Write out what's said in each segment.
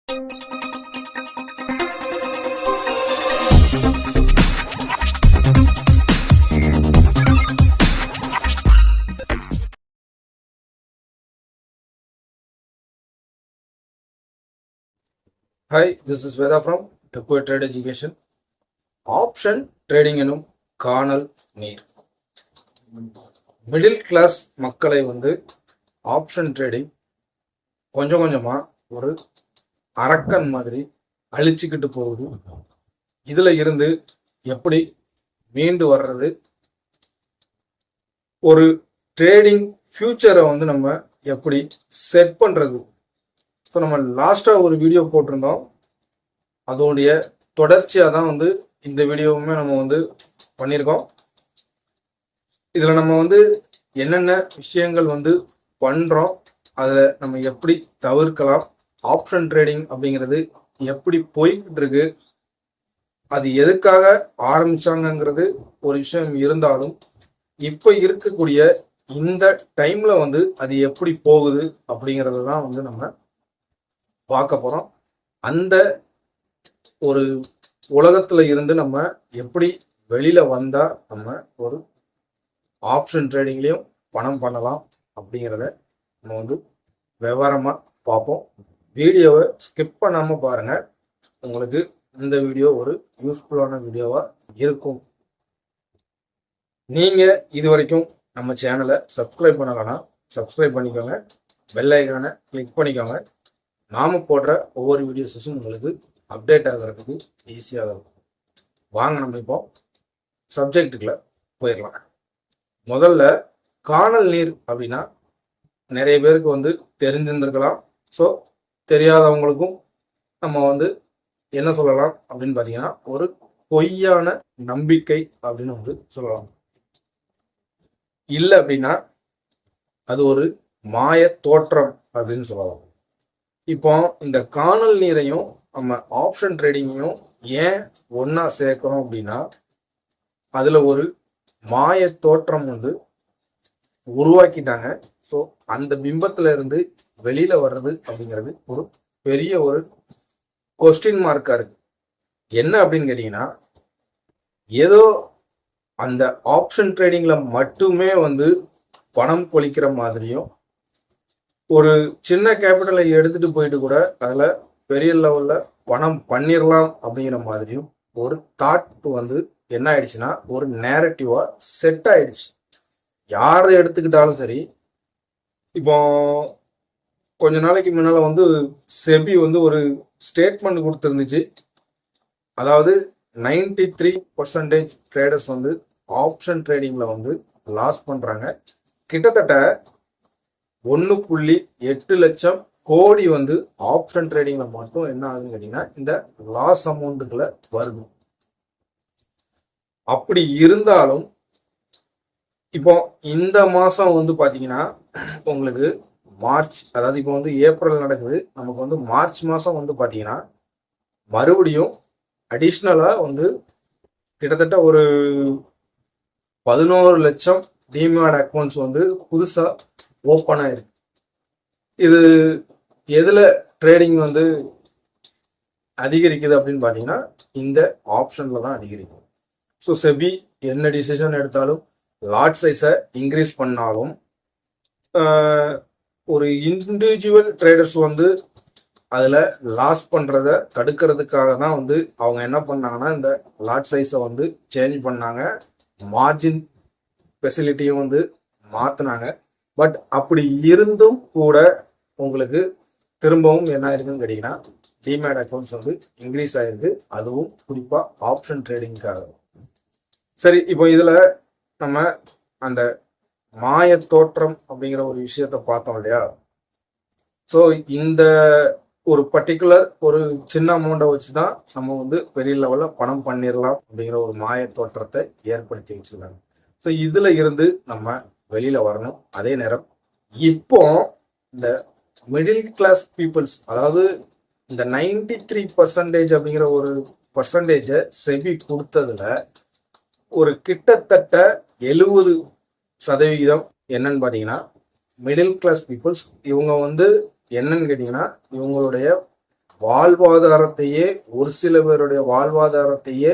Hi, this is Veda from Equity Trade Education. Option trading எனும் காணல் நீர். Middle class மக்களை ஆப்ஷன் ட்ரேடிங் கொஞ்சம் கொஞ்சமா ஒரு அரக்கன் மாதிரி அழிச்சுக்கிட்டு போகுது. இதுல இருந்து எப்படி மீண்டு வர்றது, ஒரு ட்ரேடிங் ஃபியூச்சரை நம்ம எப்படி செட் பண்றது. ஸோ நம்ம லாஸ்ட்டாக ஒரு வீடியோ போட்டிருந்தோம், அதோடைய தொடர்ச்சியாக தான் இந்த வீடியோவுமே நம்ம பண்ணியிருக்கோம். இதில் நம்ம என்னென்ன விஷயங்கள் பண்ணுறோம், அதை நம்ம எப்படி தவிர்க்கலாம், ஆப்ஷன் ட்ரேடிங் அப்படிங்கிறது எப்படி போய்கிட்டு இருக்கு, அது எதுக்காக ஆரம்பிச்சாங்கங்கிறது ஒரு விஷயம் இருந்தாலும், இப்போ இருக்கக்கூடிய இந்த டைம்ல அது எப்படி போகுது அப்படிங்கிறது தான் நம்ம பார்க்க போறோம். அந்த ஒரு உலகத்துல இருந்து நம்ம எப்படி வெளியில வந்தா நம்ம ஒரு ஆப்ஷன் ட்ரேடிங்லயும் பணம் பண்ணலாம் அப்படிங்கிறத நம்ம விவரமா பார்ப்போம். வீடியோவை ஸ்கிப் பண்ணாம பாருங்க, உங்களுக்கு இந்த வீடியோ ஒரு யூஸ்ஃபுல்லான வீடியோவா இருக்கும். நீங்க இது வரைக்கும் நம்ம சேனலை சப்ஸ்கிரைப் பண்ணலன்னா சப்ஸ்கிரைப் பண்ணிக்கோங்க, பெல் ஐகானை கிளிக் பண்ணிக்கோங்க. நாம போடுற ஒவ்வொரு வீடியோஸும் உங்களுக்கு அப்டேட் ஆகிறதுக்கு ஈஸியாக இருக்கும். வாங்க நம்ம இப்போ சப்ஜெக்டுக்குள்ள போயிடலாம். முதல்ல காணல் நீர் அப்படின்னா நிறைய பேருக்கு தெரிஞ்சிருந்திருக்கலாம். ஸோ தெரியாதவங்களுக்கும் நம்ம என்ன சொல்லலாம் அப்படின்னு பார்த்தீங்கன்னா, ஒரு பொய்யான நம்பிக்கை அப்படின்னு சொல்லலாம். இல்லை அப்படின்னா அது ஒரு மாய தோற்றம் அப்படின்னு சொல்லலாம். இப்போ இந்த காணல் நீரையும் நம்ம ஆப்ஷன் ட்ரேடிங்கையும் ஏன் ஒன்னா சேர்க்கிறோம் அப்படின்னா, அதுல ஒரு மாய தோற்றம் உருவாக்கிட்டாங்க. ஸோ அந்த பிம்பத்துல இருந்து வெளியில வர்றது அப்படிங்கிறது ஒரு பெரிய ஒரு கொஸ்டின் மார்க்கா இருக்கு. என்ன அப்படின்னு கேட்டீங்கன்னா, ஏதோ அந்த ஆப்ஷன் ட்ரேடிங்ல மட்டுமே பணம் கொளிக்கிற மாதிரியும், ஒரு சின்ன கேபிட்டலை எடுத்துட்டு போயிட்டு கூட அதுல பெரிய லெவல்ல பணம் பண்ணிடலாம் அப்படிங்கிற மாதிரியும் ஒரு தாட் என்ன ஆயிடுச்சுன்னா, ஒரு நேரட்டிவா செட் ஆயிடுச்சு. யாரை எடுத்துக்கிட்டாலும் சரி. இப்போ கொஞ்ச நாளைக்கு முன்னால செபி ஒரு ஸ்டேட்மெண்ட் கொடுத்துருந்துச்சு. அதாவது 93% ட்ரேடர்ஸ் ஆப்ஷன் ட்ரேடிங்ல லாஸ் பண்றாங்க. கிட்டத்தட்ட 1.8 லட்சம் கோடி ஆப்ஷன் ட்ரேடிங்ல மட்டும் என்ன ஆகுதுன்னு கேட்டீங்கன்னா இந்த லாஸ் அமௌண்ட்டுக்குள்ள வருது. அப்படி இருந்தாலும் இப்போ இந்த மாசம் பாத்தீங்கன்னா உங்களுக்கு மார்ச், அதாவது இப்போ ஏப்ரல் நடக்குது, நமக்கு மார்ச் மாசம் பாத்தீங்கன்னா மறுபடியும் அடிஷ்னலா கிட்டத்தட்ட ஒரு 11 லட்சம் டிமேட் அக்கௌண்ட்ஸ் புதுசா ஓப்பன் ஆயிருக்கு. இது எதுல ட்ரேடிங் அதிகரிக்குது அப்படின்னு பாத்தீங்கன்னா இந்த ஆப்ஷன்ல தான் அதிகரிக்கும். ஸோ செபி என்ன டிசிஷன் எடுத்தாலும், லாட் சைஸை இன்க்ரீஸ் பண்ணாலும், ஒரு இண்டிவிஜுவல் ட்ரேடர்ஸ் அதுல லாஸ் பண்றத தடுக்கிறதுக்காக தான் அவங்க என்ன பண்ணாங்கன்னா இந்த லாட் சைஸை சேஞ்ச் பண்ணாங்க, மார்ஜின் ஃபெசிலிட்டியும் மாத்தினாங்க. பட் அப்படி இருந்தும் கூட உங்களுக்கு திரும்பவும் என்ன ஆயிருக்குன்னு கேட்டீங்கன்னா டிமேட் அக்கௌண்ட்ஸ் இன்க்ரீஸ் ஆயிருக்கு. அதுவும் குறிப்பா ஆப்ஷன் ட்ரேடிங்காக. சரி, இப்போ இதுல நம்ம அந்த மாய தோற்றம் அப்படிங்கிற ஒரு விஷயத்த பார்த்தோம் இல்லையா. ஸோ இந்த ஒரு பர்டிகுலர் ஒரு சின்ன அமௌண்ட்டை வச்சுதான் நம்ம பெரிய லெவல்ல பணம் பண்ணிடலாம் அப்படிங்கிற ஒரு மாய தோற்றத்தை ஏற்படுத்தி வச்சிருக்காங்க. ஸோ இதுல இருந்து நம்ம வெளியில வரணும். அதே நேரம் இப்போ இந்த மிடில் கிளாஸ் பீப்புள்ஸ், அதாவது இந்த 93% அப்படிங்கிற ஒரு பர்சன்டேஜை செபி கொடுத்ததுல ஒரு கிட்டத்தட்ட 70% என்னன்னு பாத்தீங்கன்னா மிடில் கிளாஸ் பீப்புள்ஸ். இவங்க என்னன்னு கேட்டீங்கன்னா இவங்களுடைய வாழ்வாதாரத்தையே, ஒரு சில பேருடைய வாழ்வாதாரத்தையே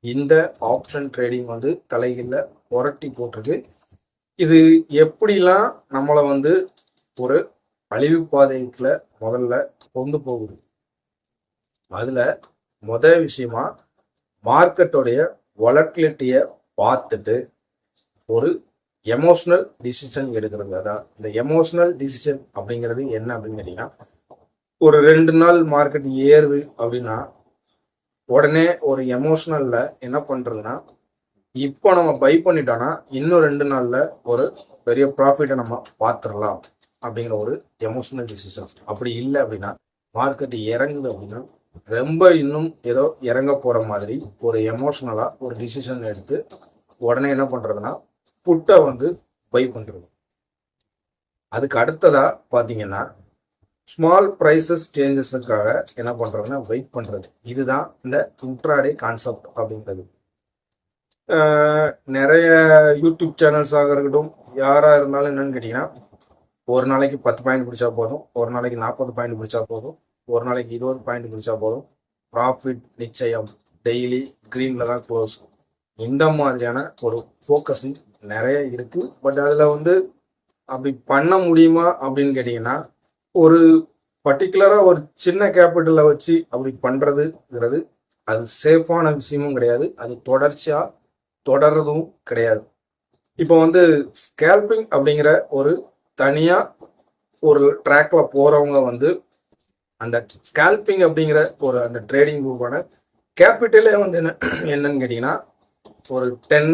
இந்த ஆப்ஷன் ட்ரேடிங் வந்து தலைகீழ புரட்டி போட்டிருக்கு. இது எப்படிலாம் நம்மளை வந்து ஒரு அழிவு பாதைக்குள்ள முதல்ல கொண்டு போகுது. அதுல விஷயமா மார்க்கெட்டோடைய வொலட்டிலிட்டியை பார்த்துட்டு ஒரு எமோஷனல் டிசிஷன் எடுக்கிறது. அதான் இந்த எமோஷனல் டிசிஷன் அப்படிங்கிறது என்ன அப்படின்னு கேட்டீங்கன்னா, ஒரு 2 நாள் மார்க்கெட் ஏறுது அப்படின்னா உடனே ஒரு எமோஷனல்ல என்ன பண்றதுன்னா, இப்போ நம்ம பை பண்ணிட்டோம்னா இன்னும் 2 நாள்ல ஒரு பெரிய ப்ராஃபிட்டை நம்ம பார்த்துடலாம் அப்படிங்கிற ஒரு எமோஷனல் டிசிஷன்ஸ். அப்படி இல்லை அப்படின்னா, மார்க்கெட் இறங்குது அப்படின்னா ரொம்ப இன்னும் ஏதோ இறங்க போற மாதிரி ஒரு எமோஷனலா ஒரு டிசிஷன் எடுத்து உடனே என்ன பண்றதுன்னா புட்டை வந்து பை பண்றது. அதுக்கு அடுத்ததா பாத்தீங்கன்னா ஸ்மால் ப்ரைசஸ் சேஞ்சஸுக்காக என்ன பண்றதுன்னா வெயிட் பண்றது. இதுதான் இந்த இன்ட்ராடே கான்செப்ட் அப்படின்றது. நிறைய யூடியூப் சேனல்ஸாக இருக்கட்டும், யாரா இருந்தாலும் என்னன்னு கேட்டீங்கன்னா, ஒரு நாளைக்கு 10 பாயிண்ட் பிடிச்சா போதும், ஒரு நாளைக்கு 40 பாயிண்ட் பிடிச்சா போதும், ஒரு நாளைக்கு 20 பாயிண்ட் பிடிச்சா போதும், ப்ராஃபிட் நிச்சயம், டெய்லி கிரீன்ல தான் க்ளோஸ், இந்த மாதிரியான ஒரு ஃபோக்கஸிங் நிறைய இருக்கு. பட் அதுல வந்து அப்படி பண்ண முடியுமா அப்படின்னு கேட்டீங்கன்னா, ஒரு பர்டிகுலரா ஒரு சின்ன கேபிட்டலை வச்சு அப்படி பண்றதுங்கிறது அது சேஃபான விஷயமும் கிடையாது, அது தொடர்ச்சியா தொடர்றதும் கிடையாது. இப்போ வந்து ஸ்கேல்பிங் அப்படிங்கிற ஒரு தனியா ஒரு ட்ராக்ல போறவங்க வந்து அந்த ஸ்கேல்பிங் அப்படிங்கிற ஒரு அந்த ட்ரேடிங் குரூப்பான கேபிட்டலே வந்து என்னன்னு கேட்டீங்கன்னா, ஒரு 10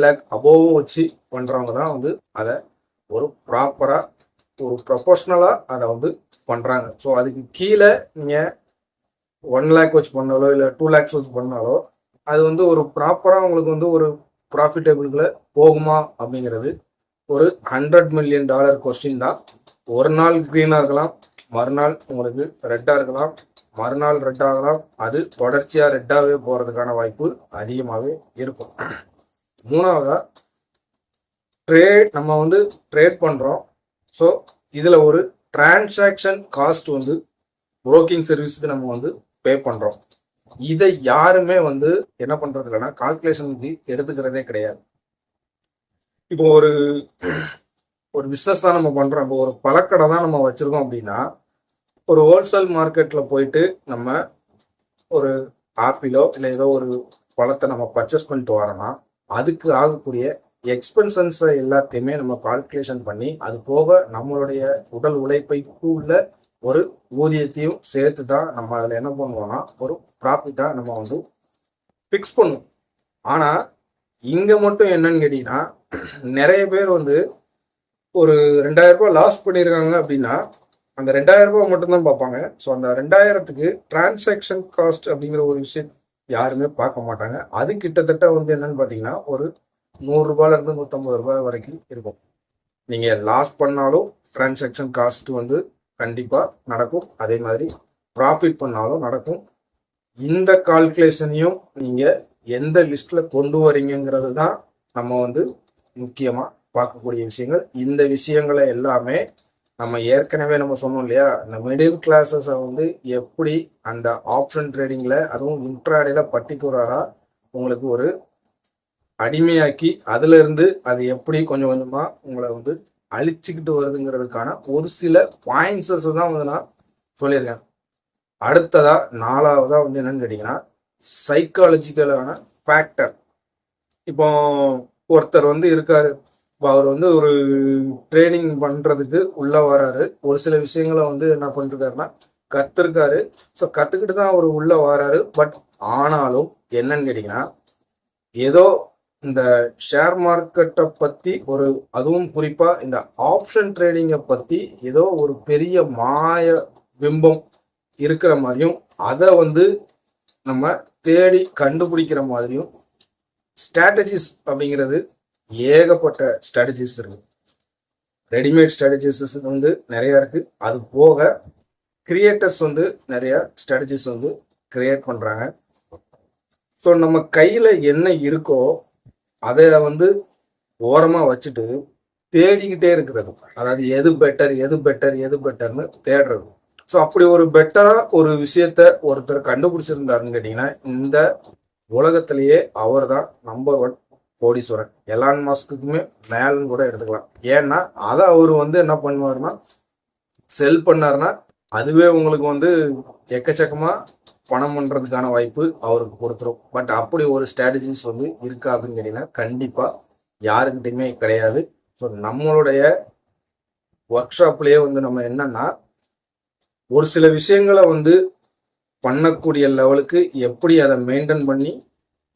lakh அபோவ் வச்சு பண்றவங்க தான் வந்து அதை ஒரு ப்ராப்பரா ஒரு ப்ரொபோஷனலா அதை வந்து பண்றாங்க. ஸோ அதுக்கு கீழே நீங்க 1 lakh வச்சு பண்ணாலோ இல்லை 2 lakhs வச்சு பண்ணாலோ அது வந்து ஒரு ப்ராப்பரா உங்களுக்கு வந்து ஒரு ப்ராஃபிட்டபிள்குள்ள போகுமா அப்படிங்கிறது ஒரு $100 million கொஸ்டின் தான். ஒரு நாள் கிரீனா இருக்கலாம், மறுநாள் உங்களுக்கு ரெட்டா இருக்கலாம், மறுநாள் ரெட் ஆகலாம், அது தொடர்ச்சியா ரெட்டாவே போறதுக்கான வாய்ப்பு அதிகமாகவே இருக்கும். மூணாவதா நம்ம வந்து ட்ரேட் பண்றோம். ஸோ இதுல ஒரு டிரான்சாக்ஷன் காஸ்ட் வந்து புரோக்கிங் சர்வீஸ்க்கு நம்ம வந்து பே பண்றோம். இதை யாருமே வந்து என்ன பண்றது இல்லைன்னா கால்குலேஷனுக்கு எடுத்துக்கிறதே கிடையாது. இப்போ ஒரு பிஸ்னஸ் தான் நம்ம பண்றோம். இப்போ ஒரு பழக்கடை தான் நம்ம வச்சிருக்கோம் அப்படின்னா, ஒரு ஹோல்சேல் மார்க்கெட்ல போயிட்டு நம்ம ஒரு ஆப்பிளோ இல்லை ஏதோ ஒரு பழத்தை நம்ம பர்ச்சேஸ் பண்ணிட்டு வரோம்னா அதுக்கு ஆகக்கூடிய எக்ஸ்பென்சன்ஸை எல்லாத்தையுமே நம்ம கால்குலேஷன் பண்ணி அது போக நம்மளுடைய உடல் உழைப்பை உள்ள ஒரு ஊதியத்தையும் சேர்த்து தான் நம்ம அதில் என்ன பண்ணுவோம்னா ஒரு ப்ராஃபிட்டாக நம்ம வந்து ஃபிக்ஸ் பண்ணுவோம். ஆனால் இங்கே மட்டும் என்னன்னு கேட்டீங்கன்னா, நிறைய பேர் வந்து ஒரு 2000 ரூபாய் லாஸ் பண்ணியிருக்காங்க அப்படின்னா அந்த 2000 ரூபாய் மட்டும்தான் பார்ப்பாங்க. ஸோ அந்த 2000த்துக்கு டிரான்சாக்ஷன் காஸ்ட் அப்படிங்கிற ஒரு விஷயம் யாருமே பார்க்க மாட்டாங்க. அது கிட்டத்தட்ட வந்து என்னன்னு பார்த்தீங்கன்னா ஒரு 100 ரூபாயிலிருந்து 150 ரூபாய் வரைக்கும் இருக்கும். நீங்கள் லாஸ் பண்ணாலும் டிரான்சாக்ஷன் காஸ்ட் வந்து கண்டிப்பாக நடக்கும், அதே மாதிரி ப்ராஃபிட் பண்ணாலும் நடக்கும். இந்த கால்குலேஷனையும் நீங்கள் எந்த லிஸ்ட்ல கொண்டு வரீங்கிறது தான் நம்ம வந்து முக்கியமாக பார்க்கக்கூடிய விஷயங்கள். இந்த விஷயங்களை எல்லாமே நம்ம ஏற்கனவே நம்ம சொன்னோம் இல்லையா, இந்த மிடில் கிளாஸஸை வந்து எப்படி அந்த ஆப்ஷன் ட்ரேடிங்ல அதுவும் இன்ட்ராடேல பர்டிகுலரா உங்களுக்கு ஒரு அடிமையாக்கி அதுல இருந்து அது எப்படி கொஞ்சம் கொஞ்சமா உங்களை வந்து அழிச்சுக்கிட்டு வருதுங்கிறதுக்கான ஒரு சில பாயிண்ட்ஸஸ் தான் வந்து நான் சொல்லியிருக்கேன். அடுத்ததா 4வதா வந்து என்னன்னு கேட்டீங்கன்னா சைக்காலஜிக்கலான ஃபேக்டர். இப்போ ஒருத்தர் வந்து இருக்காரு, இப்போ அவர் வந்து ஒரு ட்ரைனிங் பண்றதுக்கு உள்ள வராரு, ஒரு சில விஷயங்களை வந்து என்ன பண்ணிருக்காருன்னா கத்துருக்காரு. ஸோ கத்துக்கிட்டு தான் அவர் உள்ள வராரு. பட் ஆனாலும் என்னன்னு கேட்டீங்கன்னா, ஏதோ இந்த ஷேர் மார்க்கெட்டை பத்தி அதுவும் குறிப்பா இந்த ஆப்ஷன் ட்ரேடிங்கை பத்தி ஏதோ ஒரு பெரிய மாய பிம்பம் இருக்கிற மாதிரியும் அதை வந்து நம்ம தேடி கண்டுபிடிக்கிற மாதிரியும் ஸ்ட்ராட்டஜிஸ் அப்படிங்கிறது ஏகப்பட்ட ஸ்ட்ராட்டஜிஸ் இருக்கு. ரெடிமேட் ஸ்ட்ராட்டஜிஸ் வந்து நிறைய இருக்கு. அது போக கிரியேட்டர்ஸ் வந்து நிறைய ஸ்ட்ராட்டஜிஸ் வந்து கிரியேட் பண்றாங்க. ஸோ நம்ம கையில என்ன இருக்கோ அதை வந்து ஓரமா வச்சுட்டு தேடிக்கிட்டே இருக்கிறது. அதாவது எது பெட்டர்னு தேடுறது. ஸோ அப்படி ஒரு பெட்டரா ஒரு விஷயத்த ஒருத்தர் கண்டுபிடிச்சிருந்தாருன்னு கேட்டீங்கன்னா இந்த உலகத்திலேயே அவர் தான் நம்பர் 1 கோடீஸ்வரன். எலான் மாஸ்க்குமே மேலன்னு கூட எடுத்துக்கலாம். ஏன்னா அதை அவர் என்ன பண்ணுவாருன்னா செல் பண்ணாருன்னா அதுவே உங்களுக்கு எக்கச்சக்கமா பணம் பண்றதுக்கான வாய்ப்பு அவருக்கு கொடுத்துரும். பட் அப்படி ஒரு ஸ்ட்ராட்டஜிஸ் இருக்காதுன்னு கேட்டீங்கன்னா கண்டிப்பா யாருக்கிட்டையுமே கிடையாது. ஸோ நம்மளுடைய ஒர்க் ஷாப்லயே நம்ம என்னன்னா ஒரு சில விஷயங்களை பண்ணக்கூடிய லெவலுக்கு எப்படி அதை மெயின்டைன் பண்ணி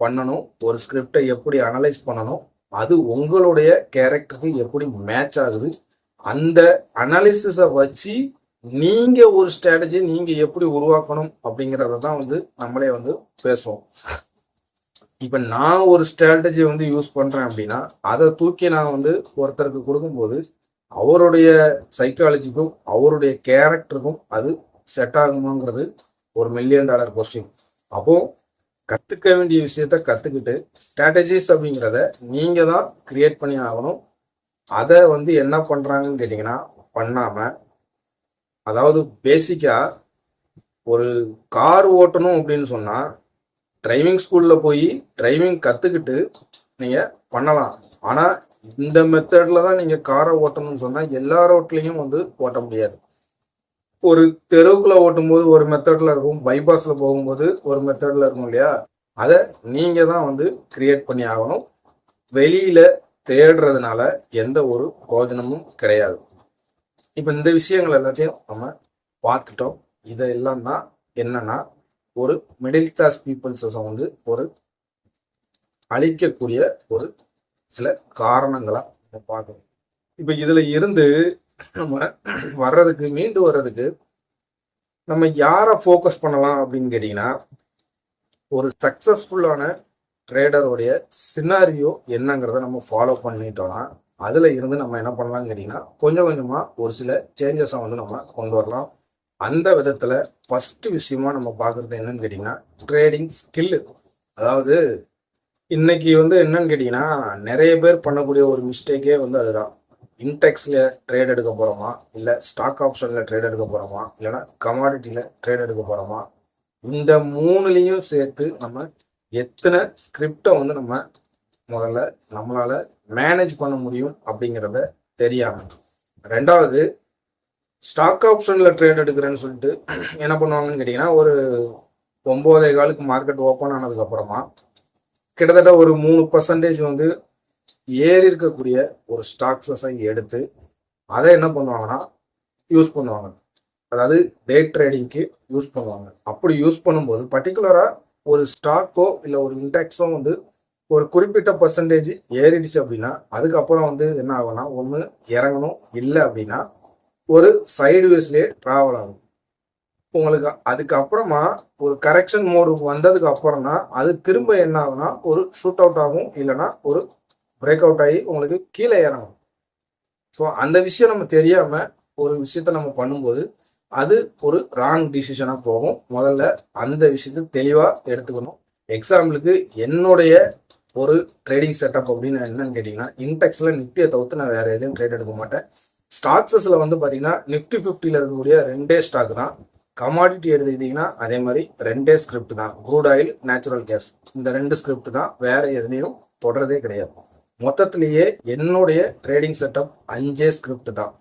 பண்ணணும், ஒரு ஸ்கிரிப்டை எப்படி அனலைஸ் பண்ணணும், அது உங்களுடைய கேரக்டருக்கு எப்படி மேட்ச் ஆகுது, அந்த அனாலிசிஸை வச்சு நீங்க ஒரு ஸ்ட்ராட்டஜி நீங்க எப்படி உருவாக்கணும் அப்படிங்கிறத தான் நம்மளே பேசுவோம். இப்ப நான் ஒரு ஸ்ட்ராட்டஜி யூஸ் பண்றேன் அப்படின்னா அதை தூக்கி நான் ஒருத்தருக்கு கொடுக்கும்போது அவருடைய சைக்காலஜிக்கும் அவருடைய கேரக்டருக்கும் அது செட் ஆகுமாங்கிறது ஒரு $1 மில்லியன் கொஸ்டின். அப்போ கத்துக்க வேண்டிய விஷயத்த கத்துக்கிட்டு ஸ்ட்ராட்டஜிஸ் அப்படிங்கிறத நீங்க தான் கிரியேட் பண்ணி ஆகணும். அதை என்ன பண்றாங்கன்னு கேட்டீங்கன்னா பண்ணாம, அதாவது பேசிக்கா ஒரு கார் ஓட்டணும் அப்படின்னு சொன்னா டிரைவிங் ஸ்கூல்ல போய் டிரைவிங் கத்துக்கிட்டு நீங்க பண்ணலாம். ஆனா இந்த மெத்தட்ல தான் நீங்க காரை ஓட்டணும்னு சொன்னா எல்லா ரோட்லயும் ஓட்ட முடியாது. ஒரு தெருவுக்குள்ள ஓட்டும் போது ஒரு மெத்தட்ல இருக்கும், பைபாஸ்ல போகும்போது ஒரு மெத்தட்ல இருக்கும் இல்லையா? அதை நீங்க தான் கிரியேட் பண்ணி ஆகணும். வெளியில தேடுறதுனால எந்த ஒரு பிரயோஜனமும் கிடையாது. இப்ப இந்த விஷயங்கள் எல்லாத்தையும் நம்ம பார்த்துட்டோம். இதெல்லாம் தான் என்னன்னா ஒரு மிடில் கிளாஸ் பீப்புள்ஸை ஒரு அழிக்கக்கூடிய ஒரு சில காரணங்களா நம்ம பார்க்கணும். இப்ப இதுல இருந்து நம்ம மீண்டு வர்றதுக்கு நம்ம யாரை ஃபோக்கஸ் பண்ணலாம் அப்படின்னு கேட்டீங்கன்னா ஒரு சக்சஸ்ஃபுல்லான ட்ரேடருடைய சினாரியோ என்னங்கிறத நம்ம ஃபாலோ பண்ணிட்டோம்னா அதுல இருந்து நம்ம என்ன பண்ணலாம்னு கேட்டீங்கன்னா கொஞ்சம் கொஞ்சமா ஒரு சில சேஞ்சஸை நம்ம கொண்டு வரலாம். அந்த விதத்துல ஃபர்ஸ்ட் விஷயமா நம்ம பார்க்கறது என்னன்னு கேட்டீங்கன்னா ட்ரேடிங் ஸ்கில். அதாவது இன்னைக்கு என்னன்னு கேட்டீங்கன்னா நிறைய பேர் பண்ணக்கூடிய ஒரு மிஸ்டேக்கே அதுதான். இன்டெக்ஸ்ல ட்ரேட் எடுக்க போறோமா, இல்ல ஸ்டாக் ஆப்ஷன்ல ட்ரேட் எடுக்க போறோமா, இல்லைன்னா கமாடிட்டியில ட்ரேட் எடுக்க போறோமா, இந்த மூணுலையும் சேர்த்து நம்ம எத்தனை ஸ்கிரிப்டை நம்ம முதல்ல நம்மளால மேனேஜ் பண்ண முடியும் அப்படிங்கிறத தெரியாம. ரெண்டாவது, ஸ்டாக் ஆப்ஷன்ல ட்ரேட் எடுக்கிறேன்னு சொல்லிட்டு என்ன பண்ணுவாங்கன்னு கேட்டீங்கன்னா ஒரு 9:15 மார்க்கெட் ஓப்பன் ஆனதுக்கு அப்புறமா கிட்டத்தட்ட ஒரு 3% ஏறி இருக்கக்கூடிய ஒரு ஸ்டாக்ஸை எடுத்து அதை என்ன பண்ணுவாங்கன்னா யூஸ் பண்ணுவாங்க. அதாவது டே ட்ரேடிங்க்கு யூஸ் பண்ணுவாங்க. அப்படி யூஸ் பண்ணும்போது பர்டிகுலரா ஒரு ஸ்டாக்கோ இல்லை ஒரு இண்டெக்ஸோ ஒரு குறிப்பிட்ட பர்சன்டேஜ் ஏறிடுச்சு அப்படின்னா அதுக்கப்புறம் என்ன ஆகும்னா ஒன்று இறங்கணும், இல்லை அப்படின்னா ஒரு சைடுவேஸ்லேயே ட்ராவல் ஆகும். உங்களுக்கு அதுக்கப்புறமா ஒரு கரெக்ஷன் மோடுக்கு வந்ததுக்கு அப்புறம் தான் அது திரும்ப என்ன ஆகும்னா ஒரு ஷூட் அவுட் ஆகும், இல்லைன்னா ஒரு பிரேக் அவுட் ஆகி உங்களுக்கு கீழே இறங்கும். ஸோ அந்த விஷயம் நம்ம தெரியாம ஒரு விஷயத்த நம்ம பண்ணும்போது அது ஒரு ராங் டிசிஷனா போகும். முதல்ல அந்த விஷயத்த தெளிவா எடுத்துக்கணும். எக்ஸாம்பிளுக்கு என்னுடைய ஒரு ட்ரேடிங் செட்டப் அப்படின்னு என்னன்னு கேட்டீங்கன்னா இன்டெக்ஸ்ல நிஃப்டியை தவிர்த்து நான் வேற எதுவும் ட்ரேட் எடுக்க மாட்டேன். ஸ்டாக்ஸஸ்ல பாத்தீங்கன்னா நிஃப்டி 50ல இருக்கக்கூடிய 2 ஸ்டாக் தான். கமாடிட்டி எடுத்துக்கிட்டீங்கன்னா அதே மாதிரி 2 ஸ்கிரிப்ட் தான். க்ரூட் ஆயில், நேச்சுரல் கேஸ், இந்த 2 ஸ்கிரிப்ட் தான். வேற எதுலையும் தொடரதே கிடையாது. மொத்தத்திலேயே என்னுடைய ட்ரேடிங் செட்டப் 5 ஸ்கிரிப்ட் தான்.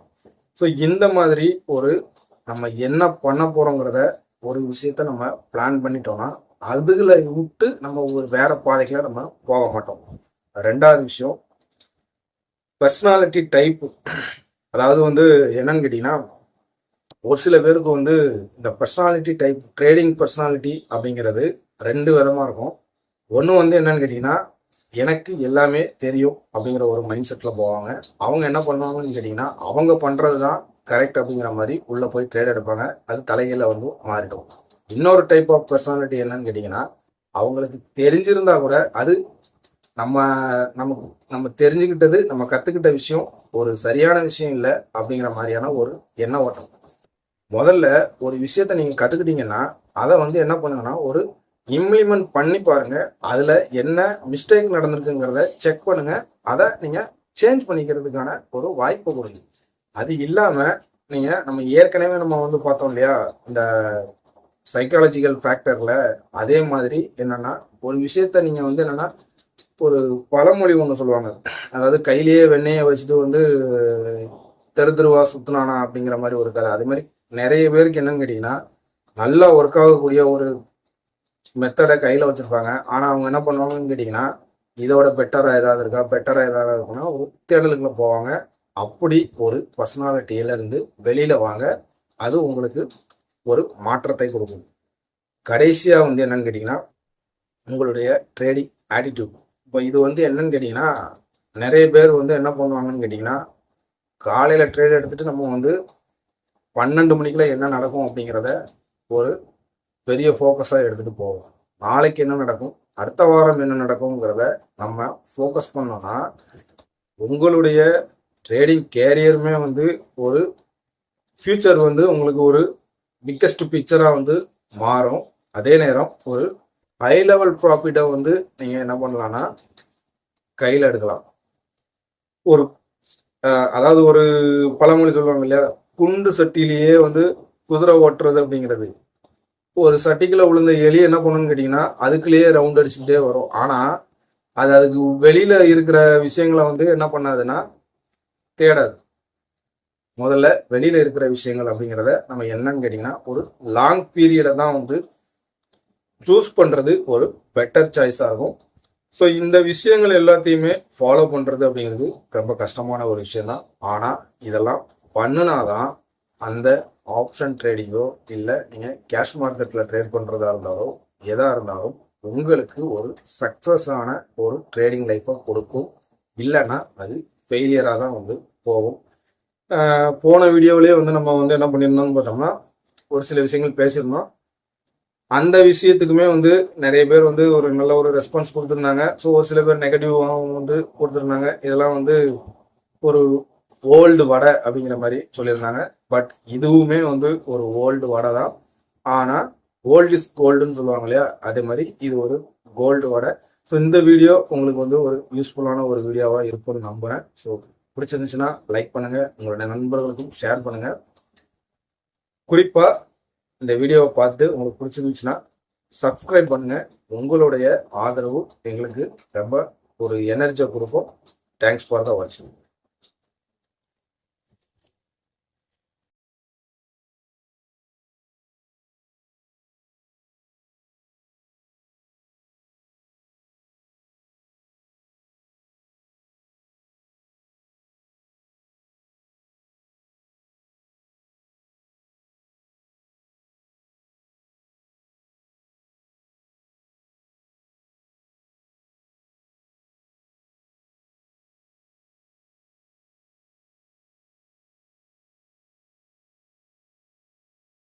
ஸோ இந்த மாதிரி ஒரு நம்ம என்ன பண்ண போறோங்கிறத ஒரு விஷயத்த நம்ம பிளான் பண்ணிட்டோம்னா அதுல விட்டு நம்ம ஒரு வேற பாதைக்குள்ள நம்ம போக மாட்டோம். ரெண்டாவது விஷயம் பர்சனாலிட்டி டைப். அதாவது என்னன்னு கேட்டீங்கன்னா ஒரு சில பேருக்கு இந்த பர்சனாலிட்டி டைப் ட்ரேடிங் பர்சனாலிட்டி அப்படிங்கிறது 2 விதமா இருக்கும். ஒன்று என்னன்னு கேட்டீங்கன்னா எனக்கு எல்லாமே தெரியும் அப்படிங்கிற ஒரு மைண்ட் செட்ல போவாங்க. அவங்க என்ன பண்ணுவாங்கன்னு கேட்டீங்கன்னா அவங்க பண்றது தான் கரெக்ட் அப்படிங்கிற மாதிரி உள்ள போய் ட்ரேட் எடுப்பாங்க. அது தலைகீழ மாறிடும். இன்னொரு டைப் ஆஃப் பர்சனாலிட்டி என்னன்னு கேட்டீங்கன்னா அவங்களுக்கு தெரிஞ்சிருந்தா கூட அது நம்ம தெரிஞ்சுக்கிட்டது, நம்ம கத்துக்கிட்ட விஷயம் ஒரு சரியான விஷயம் இல்லை அப்படிங்கிற மாதிரியான ஒரு எண்ண ஓட்டம். முதல்ல ஒரு விஷயத்த நீங்க கத்துக்கிட்டீங்கன்னா அதை என்ன பண்ணுங்கன்னா ஒரு இம்ப்ளிமெண்ட் பண்ணி பாருங்க. அதுல என்ன மிஸ்டேக் நடந்திருக்குங்கிறத செக் பண்ணுங்க. அதை நீங்க சேஞ்ச் பண்ணிக்கிறதுக்கான ஒரு வாய்ப்பு கொடுங்க. அது இல்லாம நம்ம ஏற்கனவே நம்ம வந்து பார்த்தோம் இல்லையா இந்த சைக்காலஜிக்கல் ஃபேக்டர்ல, அதே மாதிரி என்னன்னா ஒரு விஷயத்த நீங்க வந்து என்னன்னா ஒரு பழமொழி ஒன்று சொல்லுவாங்க. அதாவது கையிலேயே வெண்ணெயை வச்சுட்டு வந்து தெரு தெருவா சுத்தினானா அப்படிங்கிற மாதிரி ஒரு கதை. அதே மாதிரி நிறைய பேருக்கு என்னன்னு கேட்டீங்கன்னா நல்லா ஒர்க் ஆகக்கூடிய ஒரு மெத்தடை கையில வச்சிருப்பாங்க. ஆனா அவங்க என்ன பண்ணுவாங்கன்னு கேட்டீங்கன்னா இதோட பெட்டரா ஏதாவது இருக்கா, பெட்டரா ஏதாவது இருக்குன்னா ஒரு தேடலுக்குள்ள போவாங்க. அப்படி ஒரு பர்சனாலிட்டியில இருந்து வெளியில வாங்க. அது உங்களுக்கு ஒரு மாற்றத்தை கொடுக்கும். கடைசியா வந்து என்னன்னு கேட்டீங்கன்னா உங்களுடைய ட்ரேடிங் ஆட்டிடியூட். இப்போ இது வந்து என்னன்னு கேட்டீங்கன்னா நிறைய பேர் வந்து என்ன பண்ணுவாங்கன்னு கேட்டீங்கன்னா காலையில ட்ரேட் எடுத்துட்டு நம்ம வந்து 12 மணிக்குள்ள என்ன நடக்கும் அப்படிங்கிறத ஒரு பெரிய ஃபோக்கஸாக எடுத்துட்டு போவோம். நாளைக்கு என்ன நடக்கும், அடுத்த வாரம் என்ன நடக்கும்ங்கிறத நம்ம ஃபோக்கஸ் பண்ணோம்னா உங்களுடைய ட்ரேடிங் கேரியருமே வந்து ஒரு ஃபியூச்சர் வந்து உங்களுக்கு ஒரு பிக்கஸ்ட் பிக்சராக வந்து மாறும். அதே நேரம் ஒரு ஹை லெவல் ப்ராஃபிட்டை வந்து நீங்கள் என்ன பண்ணலாம்னா கையில் எடுக்கலாம். ஒரு அதாவது ஒரு பழமொழி சொல்லுவாங்க இல்லையா, குண்டு சட்டிலேயே வந்து குதிரை ஓட்டுறது அப்படிங்கிறது. ஒரு சட்டிக்குள்ள விழுந்த எலி என்ன பண்ணணும்னு கேட்டிங்கன்னா அதுக்குள்ளேயே ரவுண்ட் அடிச்சுக்கிட்டே வரும். ஆனால் அதுக்கு வெளியில இருக்கிற விஷயங்களை வந்து என்ன பண்ணாதுன்னா தேடாது. முதல்ல வெளியில இருக்கிற விஷயங்கள் அப்படிங்கிறத நம்ம என்னன்னு கேட்டிங்கன்னா ஒரு லாங் பீரியடை தான் வந்து சூஸ் பண்ணுறது ஒரு பெட்டர் சாய்ஸாக இருக்கும். ஸோ இந்த விஷயங்கள் எல்லாத்தையுமே ஃபாலோ பண்ணுறது அப்படிங்கிறது ரொம்ப கஷ்டமான ஒரு விஷயம்தான். ஆனால் இதெல்லாம் பண்ணினாதான் அந்த ஆப்ஷன் ட்ரேடிங்கோ இல்லை நீங்கள் கேஷ் மார்க்கெட்டில் ட்ரேட் பண்ணுறதா இருந்தாலோ எதாக இருந்தாலும் உங்களுக்கு ஒரு சக்ஸஸான ஒரு ட்ரேடிங் லைஃப்பை கொடுக்கும். இல்லைன்னா அது ஃபெயிலியராக தான் வந்து போகும். போன வீடியோவிலே வந்து நம்ம வந்து என்ன பண்ணியிருந்தோம்னு பார்த்தோம்னா ஒரு சில விஷயங்கள் பேசியிருந்தோம். அந்த விஷயத்துக்குமே வந்து நிறைய பேர் வந்து ஒரு நல்ல ஒரு ரெஸ்பான்ஸ் கொடுத்துருந்தாங்க. ஸோ ஒரு சில பேர் நெகட்டிவாகவும் வந்து கொடுத்துருந்தாங்க. இதெல்லாம் வந்து ஒரு ஓல்டு வடை அப்படிங்கிற மாதிரி சொல்லியிருந்தாங்க. பட் இதுவுமே வந்து ஒரு ஓல்டு வடை தான். ஆனால் ஓல்டு இஸ் கோல்டுன்னு சொல்லுவாங்க இல்லையா, அதே மாதிரி இது ஒரு கோல்டு வடை. ஸோ இந்த வீடியோ உங்களுக்கு வந்து ஒரு யூஸ்ஃபுல்லான ஒரு வீடியோவாக இருக்கும்னு நம்புகிறேன். ஸோ பிடிச்சிருந்துச்சுன்னா லைக் பண்ணுங்கள், உங்களுடைய நண்பர்களுக்கும் ஷேர் பண்ணுங்கள். குறிப்பாக இந்த வீடியோவை பார்த்துட்டு உங்களுக்கு பிடிச்சிருந்துச்சுன்னா சப்ஸ்கிரைப் பண்ணுங்கள். உங்களுடைய ஆதரவு எங்களுக்கு ரொம்ப ஒரு எனர்ஜியை கொடுக்கும். தேங்க்ஸ் ஃபார் த வாட்சிங்.